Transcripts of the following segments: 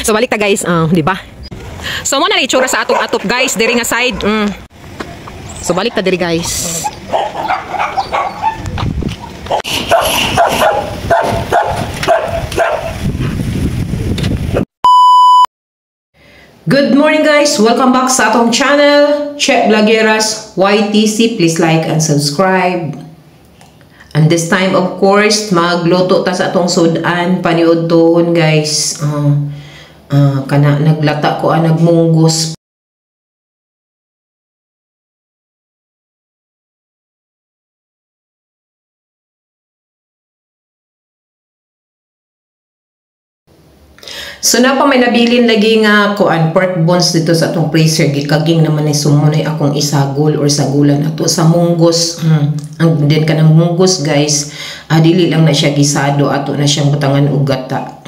So balik ta guys, di ba? So mo na itsura sa atong atop guys, diri nga side. So balik ta diri guys. Good morning guys, welcome back sa atong channel, Che Vlogeras YTC. Please like and subscribe. And this time of course, magluto ta sa atong sudan, paniudtohon guys. Kana naglata ko nagmunggos. So na pa may nabilin lagi nga kuan pork bones dito sa atong freezer, gikaging naman ni sumunay akong isagol or sagulan ato sa munggos. Ang din kanang munggos guys, dili lang na siya gisado, ato na siyang butangan og gata.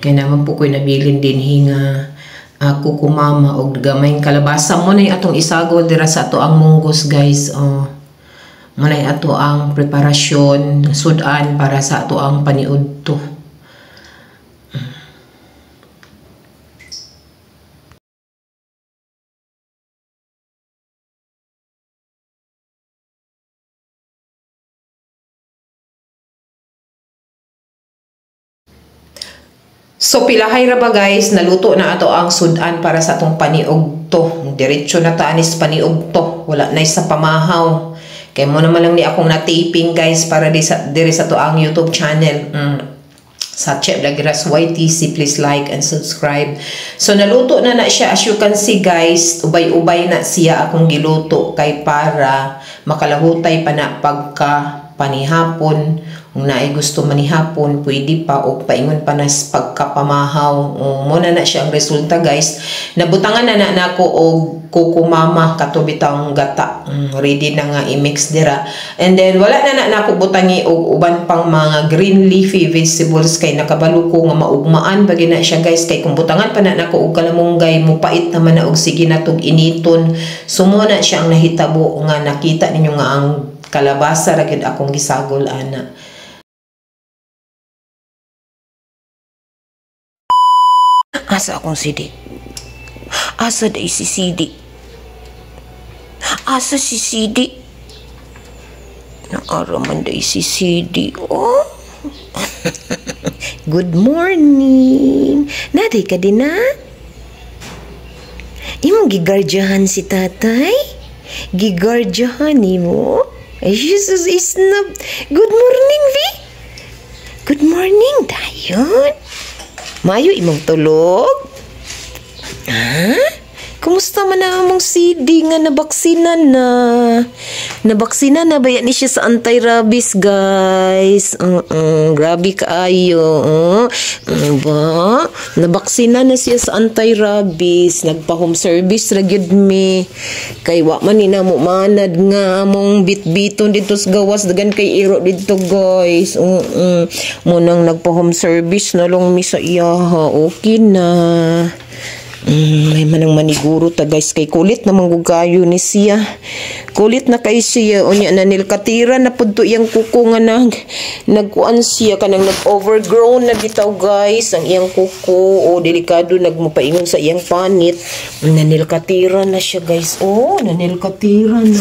Kaya naman po ko'y nabilin din hinga kukumama og gamayng kalabasa mo na atong isagol dira sa ato ang munggos guys. Muna ato ang preparasyon sudan para sa ato ang paniudto. So pilahay ra ba guys, naluto na ato ang sudan para sa atong paniugto. Diretso na taanis paniugto, wala na sa pamahaw. Kaya mo naman lang ni akong na-taping guys para diri sa to ang YouTube channel. Sa Che Vlogeras YTC, please like and subscribe. So naluto na siya, as you can see guys, ubay-ubay na siya akong giluto kay para makalahutay pa na pagka panihapon. Kung naay gusto manihapon, pwede pa o paingon pa nas pagkapamahaw. Muna na siya ang resulta guys. Nabutangan na nako og kukumama katubitang gata. Ready na nga i-mix dira. And then wala na nako butangi og uban pang mga green leafy vegetables kay nakabalo ko nga maugmaan bagi na siya guys, kay kung butangan pa na nako og kalamunggay mupait naman na og sige natog initon. So muna siya ang nahitabo nga nakita ninyo nga ang kalabasa ra gid akong gisagol ana. Asa akong CD? Asa day si CD? Asa si CD? Naaraman day si CD. Oh. Good morning. Naday ka din na? Imong gigardyahan si tatay? Gigardyahan mo? Ay, Jesus is na. Good morning, Vi. Good morning, dayon. Mayo imong tulog? Kumusta man na among CD nga nabaksina na? Nabaksina na ba yan siya sa anti-rabies guys? Grabe kaayo. Ba? Nabaksina na siya sa anti-rabies. Nagpa-home service ra gyud mi. Kay wa man ni namo manad nga among bitbiton dito sa gawas dagan kay iro dito guys. Mo nang nagpa-home service na lang mi sa iya ha. Okay na. May manang maniguro ta guys, kay kulit namang gugayo ni siya. Kulit na kay siya unya na nilkatira na pudto iyang kuko nga nagkuan siya kanang nag-overgrown na bitaw guys ang iyang kuko. Delikado nagmupaingon sa iyang panit. Nanilkatira na siya guys. Nanilkatira na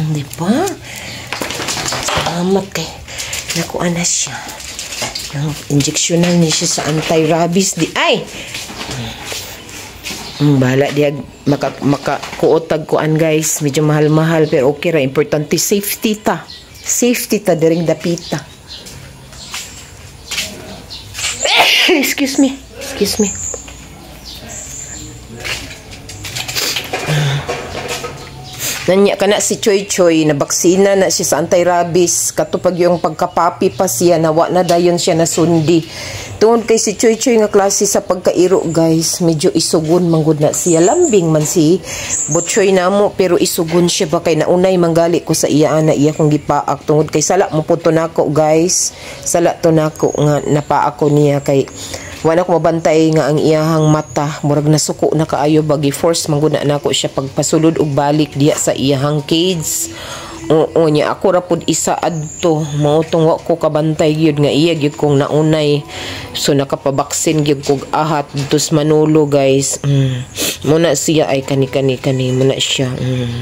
di ba? Salamat kay nakuan na siya. Injeksyonan niya siya sa anti-rabies di ay. Bahala diya makakuotag kuan guys, medyo mahal-mahal pero okay ra, importante safety ta diring dapita. excuse me nanya ka na si Choy Choy, nabaksina na siya sa anti-rabies. Katupag yung pagkapapi pa siya, nawa na dayon siya nasundi. Tungod kay si Choy Choy nga klase sa pagkairo guys, medyo isugon manggod na siya. Lambing man si Butchoy namo pero isugon siya ba kay naunay manggali ko sa iya ana iya kong gipaak. Tungod kay sala mo puto nako guys, sala to nako nga napaak ko niya kay wala ko mabantay nga ang iyahang mata murag nasuko na kaayo bagi force mangguna nako siya pagpasulod og balik diya sa iyahang cage. Oo niya, ako ra pud isa adto. Mao tong wa ko kabantay gyud nga iya gyud kong naunay. So nakapabaksin gyud kog ahat dos Manolo guys. Muna siya ay kani muna siya.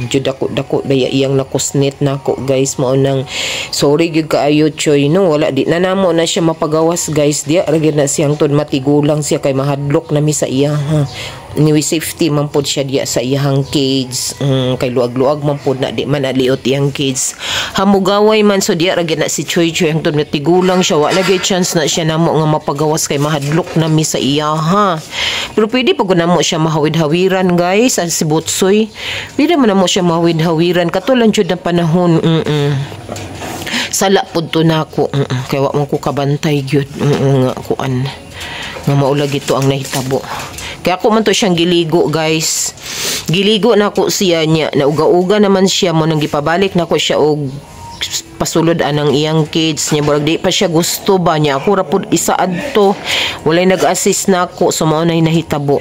Jud dako daya iyang nakusnit nako guys. Mao nang sorry gyud kaayo choy no, wala di na namo na siya mapagawas guys. Diya ra gyud na siyang tud matigulang siya kay mahadlok na mi sa iya ha. Niwi safety man pod siya diya sa iyang cage. Kay luag-luag man pod na di man aliot iyang cage. Hamugaway man so diya ra gyud na si Choy ang tud matigulang siya, wa na gyud chance na siya namo nga mapagawas kay mahadlok na mi sa iya ha. Pero pwede pag namo siya mahawid-hawiran guys, as si Butsoy. Pwede man namo siya mahawid-hawiran katulan jud na panahon. Sala pod to nako. Kay wa man ko kabantay gyud nga kuan. Nga maulag ito ang nahitabo. Kaya ako man to siyang giligo guys. Giligo na ko siya niya. Nauga-uga naman siya mo nang gipabalik na ko siya og pasulod anang iyang kids niya. Barag di pa siya gusto ba niya. Ako rapod isa adto. Walay nag-assist na ako. So mao na nahitabo.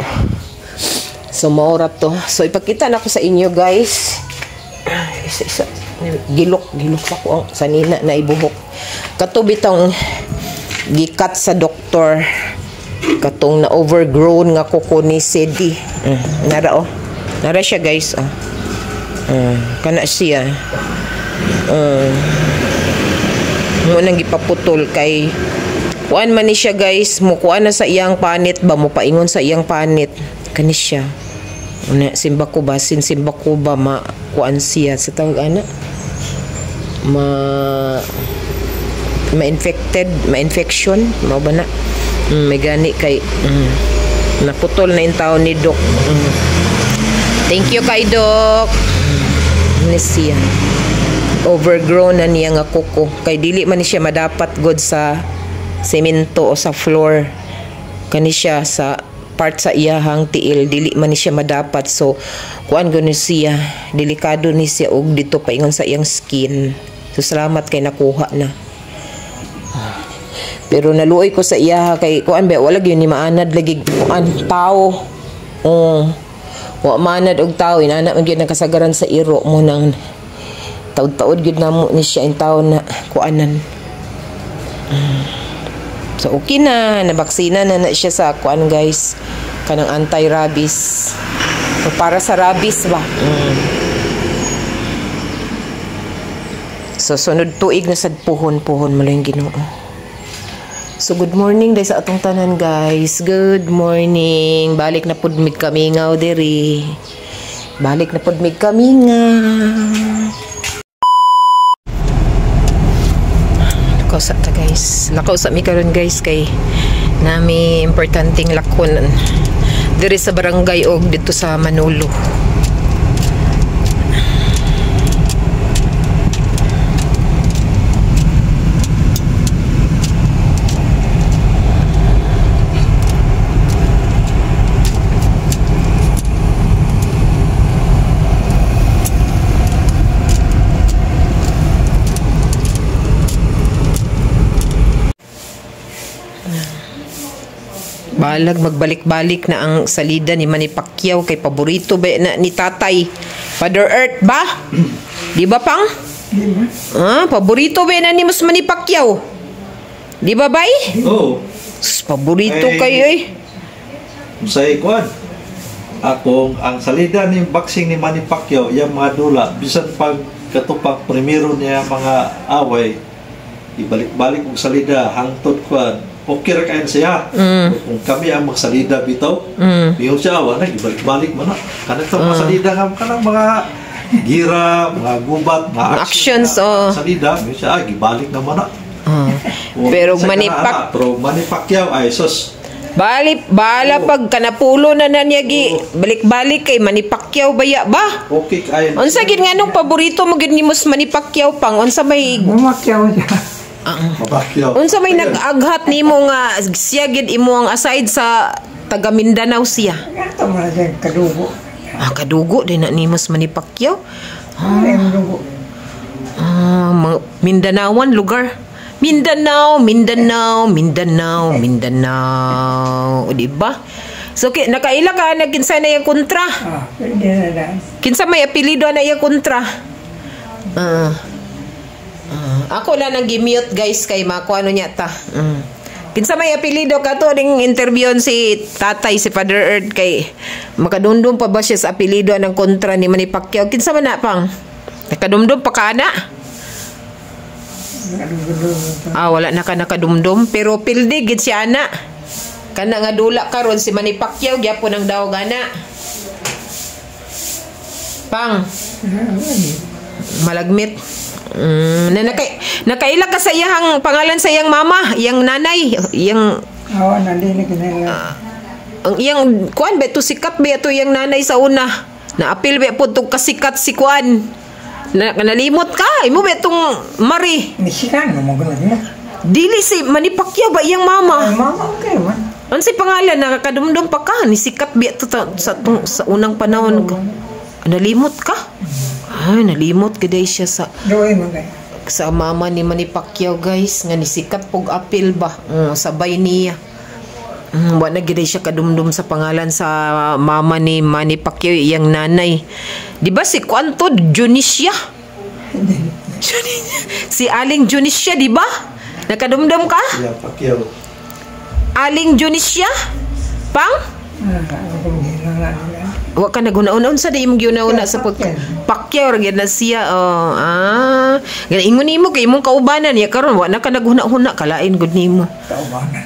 So mao ra to. So ipakita na ko sa inyo guys. Isa gilok ako sa nina na ibuhok. Kato bitong gikat sa doktor. Katong na overgrown nga kuko ni Sedi. Nara oh. Nara siya guys oh. Kana siya. Mo nang gipaputol kay kuan man ni siya guys, mo kuan na sa iyang panit ba, mo paingon sa iyang panit kani siya. Una simba ko ba ma kuan siya sa tawag ana. Ma-infection, mao ba na? May gani kay naputol na yung taon ni Doc. Thank you kay Doc. Siya overgrown na niya nga kuko kay dili man ni siya madapat god sa semento o sa floor kani siya sa part sa iyahang tiil dili man ni siya madapat. So kuan gani siya, delikado ni siya og dito paingon sa iyang skin. So salamat kay nakuha na. Pero naluoy ko sa iya kay kuan ba wala gyud ni maanad lagi kuan tao. Wa maanad og tao inana man gyud nakasagaran sa iro mo nang taud-taud gyud namo ni siya in tao na kuanan. So okay na nabaksina na siya sa kuan guys kanang anti-rabies. So, para sa rabies ba. So sunod tuig na sad puhon mo lang Ginoo. So good morning dahil sa atong tanan guys. Good morning. Balik na pud mig kamingaw diri. Balik na pud mig kamingaw. Lakaw sa ta guys. Lakaw sa mi karon guys kay nami importanteng lakon diri sa barangay og dito sa Manolo. Balag magbalik-balik na ang salida ni Manny Pacquiao kay paborito ba na ni Tatay Father Earth ba? Di ba pang? Paborito ba na ni Mas Manny Pacquiao? Di ba bay? Oo. Paborito kayo eh. Sa ikuan. Ang salida ni boxing ni Manny Pacquiao, yung mga dula, bisan pag katupang primero niya mga away, ibalik-balik ang salida, hangtod kuan. Okay ra kayo siya. Kung kami ang magsalida bitaw, bihon siya awa na, ibalik-balik mo na. Kanang itong magsalida nga, kanang mga gira, mga gubat, mga actions. Salida, bihon siya, ibalik naman na. Pero Manny Pacquiao ay sus. Bala pag kanapulo na nanyagi, balik-balik kay Manny Pacquiao baya ba? Okay kayo. Unsa gid nga nung paborito mo gid ni Mas Manny Pacquiao pang? Unsa may Pacquiao siya. Unsa may nag-aghat nimo nga siya gid imo ang aside sa taga Mindanao siya? Ito mo na kadugo. Kadugo din na ni Mas Manny Pacquiao. Kadugo. Mindanaoan lugar. Mindanao. Di ba? So nakaila ka nagkinsa na yung kontra. Pwede na. Kinsa may apelyido na yung kontra? Ako lang nang gi-mute guys kay mako ano niya ta. Kinsa may apelido kato ding interview si tatay si Father Earth kay makadumdum pa ba siya sa apelido ng kontra ni Manny Pacquiao? Kinsa man na pang? Nakadumdum pa ka na? Wala na ka nakadumdum pero pildi gid siya ana. Kana nga dula karon si Manny Pacquiao gyapon ang daw gana. Pang. Malagmit. Nakaila ka sa iyang pangalan sa iyang mama, iyang nanay, iyang nandinig nila. ang iyang kuan beto sikat be ato iyang nanay sa una. Naapil be pud tong kasikat si kuan. Nalimot ka, imo betong Mari. Misikan mo gud na. Dili si Manny Pacquiao ba iyang mama? Mama okay man. Ano si pangalan nakakadumdum pa ka ni sikat be ato sa unang panahon. Nalimot ka? Nalimot gaday siya sa Doy man kay. sa mama ni Manny Pacquiao guys nga nisikat pog apil ba sabay niya. Wa na gid siya kadumdum sa pangalan sa mama ni Manny Pacquiao iyang nanay. Di ba si Kwanto Junicia? Si Aling Junicia di ba? Nakadumdum ka? Yeah, Pacquiao. Aling Junicia? Pang? Wa ka naguna-una sa di imong giuna-una sa Pacquiao ra gyud na siya. Ingon nimo kay imong kaubanan ya karon wa na ka naghuna-huna kalain gud nimo. Kaubanan.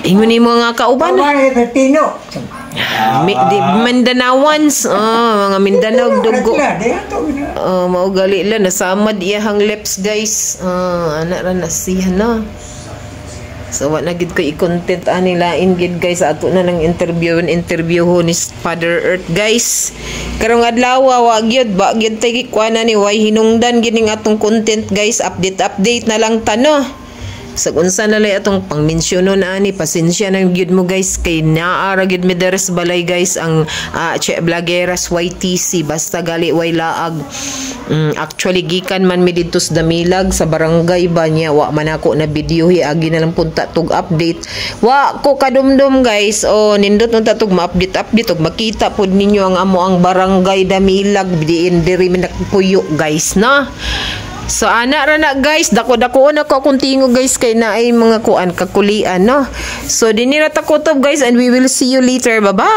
Ingon nimo nga kaubanan. Kaubanan Pilipino. Di Mindanawans, mga Mindanao dugo. Mao gali lang nasamad iyahang lips guys. Ana ra na siya na. So wa na gid ko i-content ani lain gid guys ato na ng interview ho ni Father Earth guys. Karong adlaw wa gyud ba gyud tay kuana ni way hinungdan gining atong content guys, update na lang tano. Sa unsa na lay atong pangmensyonon ani pasensya na gyud mo guys kay naara gyud mi deres balay guys ang Che Vlogeras YTC basta gali way laag. Actually gikan man mi didto sa Damilag sa barangay ba niya wa man ako na video agi na lang punta tug update wa ko kadumdum guys nindot nun tatog ma-update og makita pud ninyo ang amo ang barangay Damilag diin diri mi nakpuyo guys na. So ana ra na guys dako na ko akong tingo guys kay na ay mga kuan kakulian no. So dinira ta kutob guys and we will see you later. Bye bye.